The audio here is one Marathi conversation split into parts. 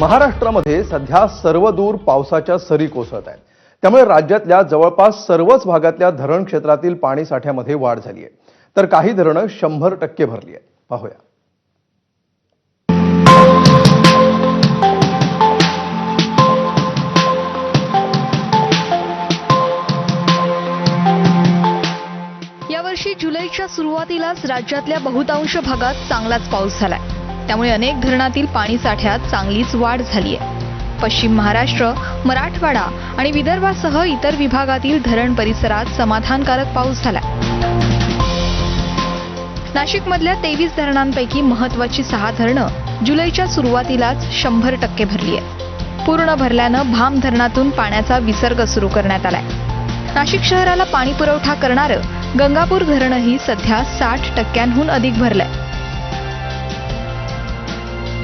महाराष्ट्रामध्ये सध्या सर्वदूर पावसाच्या सरी कोसळत आहेत। त्यामुळे राज्यातल्या जवळपास सर्वच भागातल्या धरण क्षेत्रातील पाणी साठ्यामध्ये वाढ झाली आहे, तर काही धरणं 100% भरली आहेत। पाहूया। यावर्षी जुलैच्या सुरुवातीलाच राज्यातल्या बहुतांश भागात चांगलाच पाऊस झालाय। त्यामुळे अनेक धरणातील पाणी साठ्यात चांगलीच वाढ झाली आहे। पश्चिम महाराष्ट्र, मराठवाडा आणि विदर्भासह इतर विभागातील धरण परिसरात समाधानकारक पाऊस झाला। नाशिकमधल्या 23 धरणांपैकी महत्त्वाची 6 धरणं जुलैच्या सुरुवातीलाच 100% भरली आहे। पूर्ण भरल्यानं भाम धरणातून पाण्याचा विसर्ग सुरू करण्यात आलाय। नाशिक शहराला पाणी पुरवठा करणारं गंगापूर धरणही सध्या 60%हून अधिक भरलंय।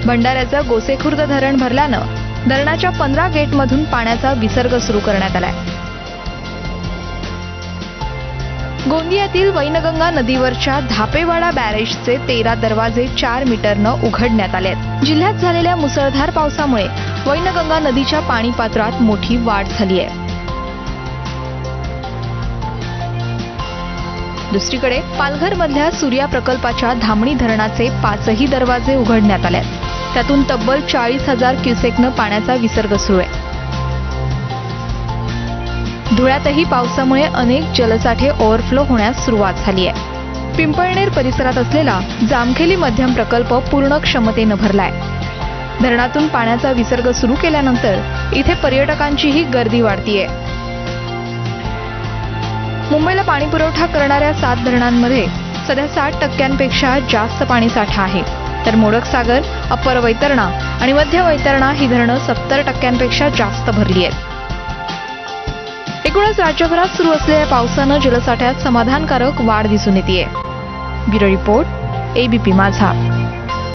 भंडाऱ्याचं गोसेखुर्द धरण भरल्यानं धरणाच्या 15 गेटमधून पाण्याचा विसर्ग सुरू करण्यात आलाय। गोंदियातील वैनगंगा नदीवरच्या धापेवाडा बॅरेजचे 13 दरवाजे 4 मीटरनं उघडण्यात आले आहेत। जिल्ह्यात झालेल्या मुसळधार पावसामुळे वैनगंगा नदीच्या पाणी पात्रात मोठी वाढ झाली आहे। दुसरीकडे पालघरमधल्या सूर्या प्रकल्पाच्या धामणी धरणाचे 5ही दरवाजे उघडण्यात आले आहेत। त्यातून तब्बल 40,000 क्युसेकनं पाण्याचा विसर्ग सुरू आहे। धुळ्यातही पावसामुळे अनेक जलसाठे ओव्हरफ्लो होण्यास सुरुवात झाली आहे। पिंपळनेर परिसरात असलेला जामखेली मध्यम प्रकल्प पूर्ण क्षमतेनं भरलाय। धरणातून पाण्याचा विसर्ग सुरू केल्यानंतर इथे पर्यटकांचीही गर्दी वाढतीये। मुंबईला पाणी पुरवठा करणाऱ्या 7 धरणांमध्ये सध्या 60%पेक्षा जास्त पाणी साठा आहे, तर मोडकसागर, अप्पर वैतरणा आणि मध्य वैतरणा ही धरणं 70%पेक्षा जास्त भरली आहेत। एकूणच राज्यभरात सुरू असलेल्या पावसानं जलसाठ्यात समाधानकारक वाढ दिसून येतेय। ब्युरो रिपोर्ट, एबीपी माझा।